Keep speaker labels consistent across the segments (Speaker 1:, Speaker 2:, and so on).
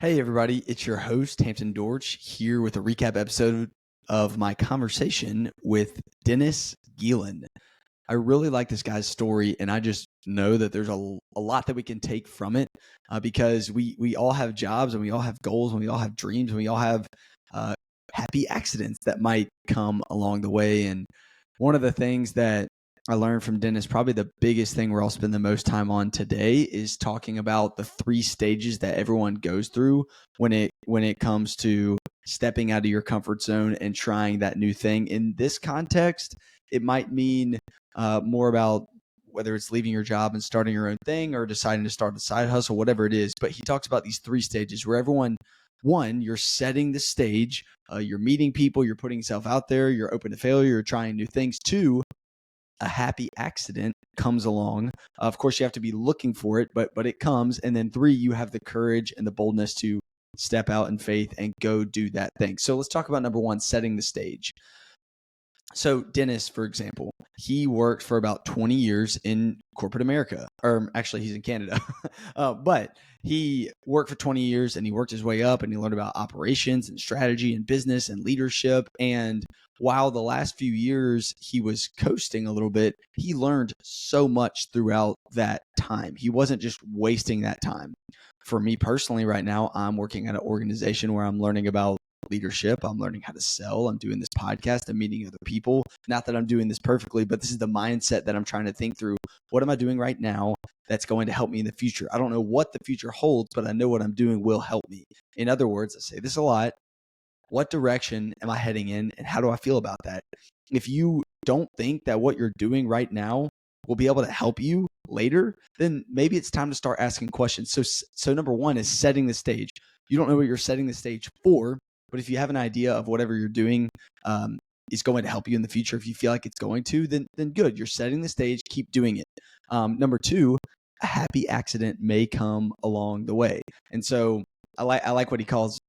Speaker 1: Hey, everybody, it's your host, Hampton Dorch, here with a recap episode of my conversation with Dennis Gielen. I really like this guy's story, and I just know that there's a lot that we can take from it because we all have jobs and we all have goals and we all have dreams and we all have uh, happy accidents that might come along the way. And one of the things that I learned from Dennis, probably the biggest thing where I'll spend the most time on today, is talking about the three stages that everyone goes through when it comes to stepping out of your comfort zone and trying that new thing. In this context, it might mean more about whether it's leaving your job and starting your own thing or deciding to start a side hustle, whatever it is. But he talks about these three stages where one, you're setting the stage, you're meeting people, you're putting yourself out there, you're open to failure, you're trying new things. Two, a happy accident comes along. Of course, you have to be looking for it, but it comes. And then three, you have the courage and the boldness to step out in faith and go do that thing. So let's talk about number one, setting the stage. So Dennis, for example, he worked for about 20 years in corporate America, or actually he's in Canada, but he worked for 20 years and he worked his way up and he learned about operations and strategy and business and leadership. And while the last few years he was coasting a little bit, he learned so much throughout that time. He wasn't just wasting that time. For me personally, right now, I'm working at an organization where I'm learning about leadership. I'm learning how to sell. I'm doing this podcast. I'm meeting other people. Not that I'm doing this perfectly, but this is the mindset that I'm trying to think through. What am I doing right now that's going to help me in the future? I don't know what the future holds, but I know what I'm doing will help me. In other words, I say this a lot. What direction am I heading in and how do I feel about that? If you don't think that what you're doing right now will be able to help you later, then maybe it's time to start asking questions. So number one is setting the stage. You don't know what you're setting the stage for, but if you have an idea of whatever you're doing is going to help you in the future, if you feel like it's going to, then good. You're setting the stage. Keep doing it. Number two, a happy accident may come along the way, and so I like what he calls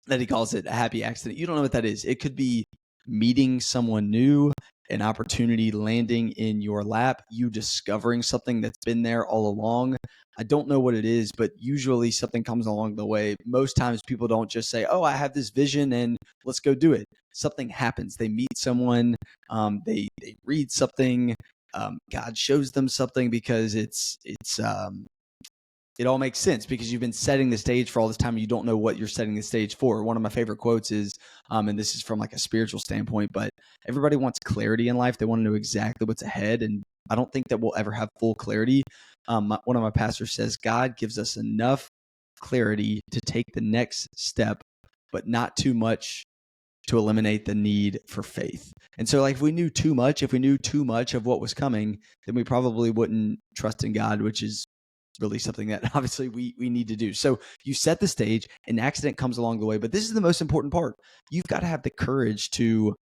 Speaker 1: that he calls it a happy accident. You don't know what that is. It could be meeting someone new, an opportunity landing in your lap, you discovering something that's been there all along. I don't know what it is, but usually something comes along the way. Most times people don't just say, oh, I have this vision and let's go do it. Something happens. They meet someone, they read something, God shows them something because it all makes sense because you've been setting the stage for all this time and you don't know what you're setting the stage for. One of my favorite quotes is, and this is from like a spiritual standpoint, but everybody wants clarity in life. They want to know exactly what's ahead. And I don't think that we'll ever have full clarity. One of my pastors says, God gives us enough clarity to take the next step, but not too much to eliminate the need for faith. And so like if we knew too much of what was coming, then we probably wouldn't trust in God, which is really something that obviously we need to do. So you set the stage, an accident comes along the way, but this is the most important part. You've got to have the courage to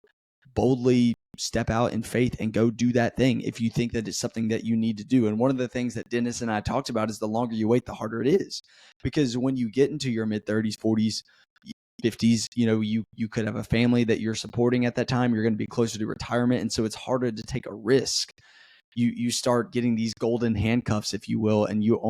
Speaker 1: boldly step out in faith and go do that thing if you think that it's something that you need to do. And one of the things that Dennis and I talked about is the longer you wait, the harder it is. Because when you get into your mid 30s, 40s, 50s, you could have a family that you're supporting at that time. You're going to be closer to retirement. And so it's harder to take a risk. You start getting these golden handcuffs, if you will, and you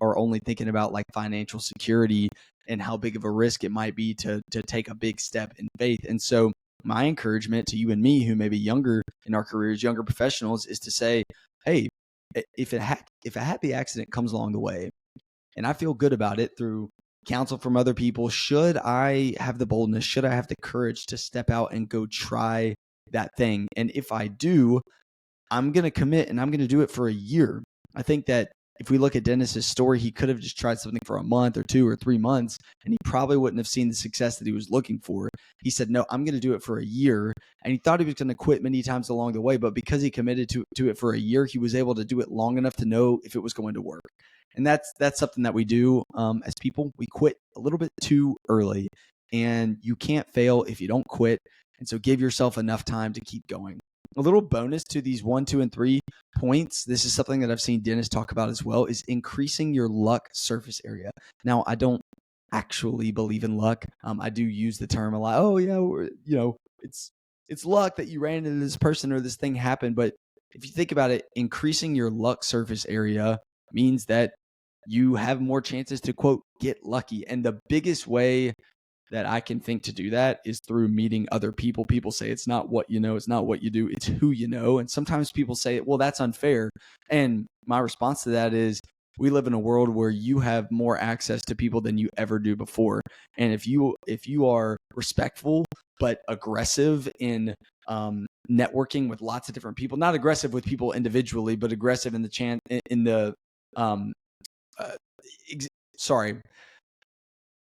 Speaker 1: are only thinking about like financial security and how big of a risk it might be to take a big step in faith. And so my encouragement to you and me, who may be younger in our careers, younger professionals, is to say, hey, if a happy accident comes along the way and I feel good about it through counsel from other people, should I have the boldness, should I have the courage to step out and go try that thing? And if I do, I'm going to commit and I'm going to do it for a year. I think that if we look at Dennis's story, he could have just tried something for a month or 2 or 3 months, and he probably wouldn't have seen the success that he was looking for. He said, no, I'm going to do it for a year. And he thought he was going to quit many times along the way, but because he committed to it for a year, he was able to do it long enough to know if it was going to work. And that's something that we do as people. We quit a little bit too early, and you can't fail if you don't quit. And so give yourself enough time to keep going. A little bonus to these 1, 2, and 3 points. This is something that I've seen Dennis talk about as well, is increasing your luck surface area. Now, I don't actually believe in luck. I do use the term a lot. Oh yeah, it's luck that you ran into this person or this thing happened. But if you think about it, increasing your luck surface area means that you have more chances to, quote, get lucky. And the biggest way that I can think to do that is through meeting other people. People say it's not what you know, it's not what you do, it's who you know. And sometimes people say, well, that's unfair. And my response to that is, we live in a world where you have more access to people than you ever do before. And if you are respectful but aggressive in networking with lots of different people, not aggressive with people individually, but aggressive in the sorry,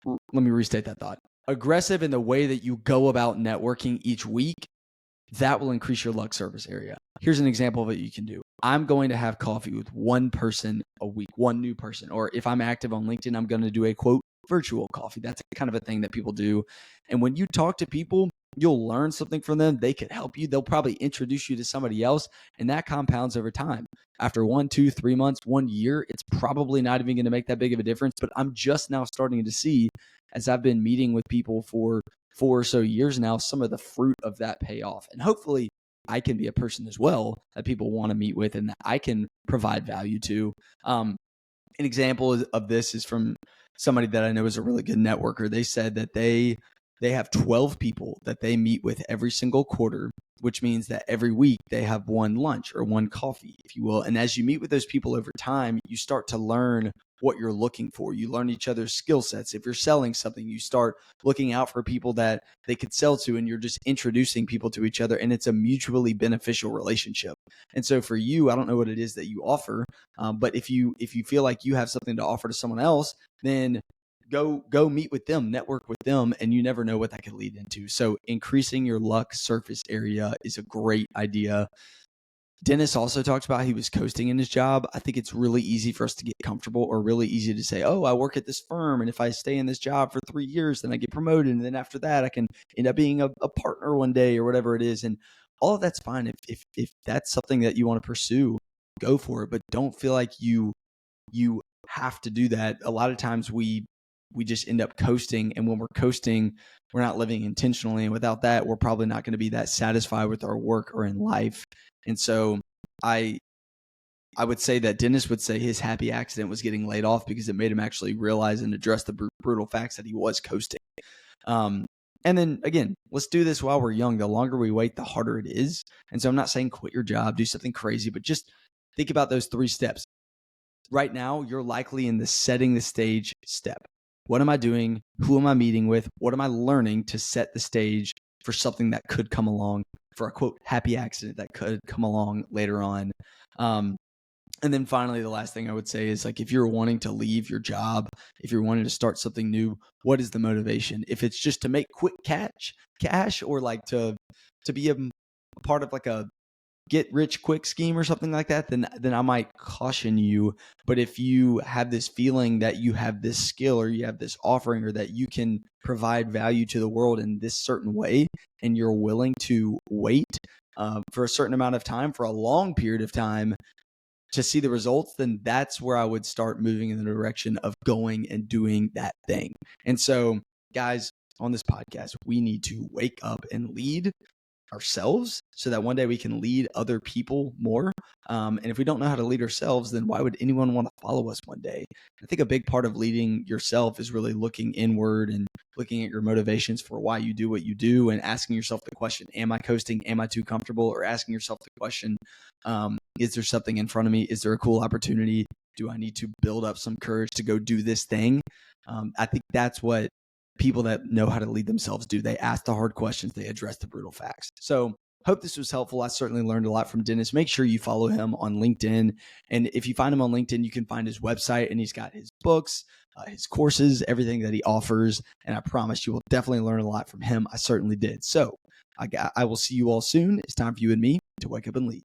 Speaker 1: let me restate that thought. Aggressive in the way that you go about networking each week, that will increase your luck surface area. Here's an example of what you can do. I'm going to have coffee with one person a week, one new person. Or if I'm active on LinkedIn, I'm going to do a, quote, virtual coffee. That's kind of a thing that people do. And when you talk to people, you'll learn something from them. They can help you. They'll probably introduce you to somebody else, and that compounds over time. After 1, 2, 3 months, 1 year, it's probably not even going to make that big of a difference. But I'm just now starting to see, as I've been meeting with people for 4 or so years now, some of the fruit of that pay off. And hopefully I can be a person as well that people want to meet with and that I can provide value to. An example of this is from somebody that I know is a really good networker. They said that they have 12 people that they meet with every single quarter, which means that every week they have one lunch or one coffee, if you will. And as you meet with those people over time, you start to learn what you're looking for. You learn each other's skill sets. If you're selling something, you start looking out for people that they could sell to, and you're just introducing people to each other, and it's a mutually beneficial relationship. And so for you, I don't know what it is that you offer, but if you feel like you have something to offer to someone else, then go meet with them, network with them, and you never know what that could lead into. So increasing your luck surface area is a great idea. Dennis also talked about he was coasting in his job. I think it's really easy for us to get comfortable, or really easy to say, oh, I work at this firm, and if I stay in this job for 3 years, then I get promoted. And then after that, I can end up being a partner one day or whatever it is. And all of that's fine. If that's something that you want to pursue, go for it. But don't feel like you have to do that. A lot of times we just end up coasting. And when we're coasting, we're not living intentionally. And without that, we're probably not going to be that satisfied with our work or in life. And so I would say that Dennis would say his happy accident was getting laid off because it made him actually realize and address the brutal facts that he was coasting. And then again, let's do this while we're young. The longer we wait, the harder it is. And so I'm not saying quit your job, do something crazy, but just think about those 3 steps. Right now, you're likely in the setting the stage step. What am I doing? Who am I meeting with? What am I learning to set the stage for something that could come along, for a, quote, happy accident that could come along later on? And then finally, the last thing I would say is, like, if you're wanting to leave your job, if you're wanting to start something new, what is the motivation? If it's just to make quick cash, or like to be a part of like a get rich quick scheme or something like that, then I might caution you. But if you have this feeling that you have this skill, or you have this offering, or that you can provide value to the world in this certain way, and you're willing to wait for a certain amount of time, for a long period of time, to see the results, then that's where I would start moving in the direction of going and doing that thing. And so, guys, on this podcast, we need to wake up and lead ourselves so that one day we can lead other people more. And if we don't know how to lead ourselves, then why would anyone want to follow us one day? I think a big part of leading yourself is really looking inward and looking at your motivations for why you do what you do, and asking yourself the question, am I coasting? Am I too comfortable? Or asking yourself the question, is there something in front of me? Is there a cool opportunity? Do I need to build up some courage to go do this thing? I think that's what people that know how to lead themselves do. They ask the hard questions. They address the brutal facts. So hope this was helpful. I certainly learned a lot from Dennis. Make sure you follow him on LinkedIn. And if you find him on LinkedIn, you can find his website, and he's got his books, his courses, everything that he offers. And I promise you will definitely learn a lot from him. I certainly did. So I will see you all soon. It's time for you and me to wake up and lead.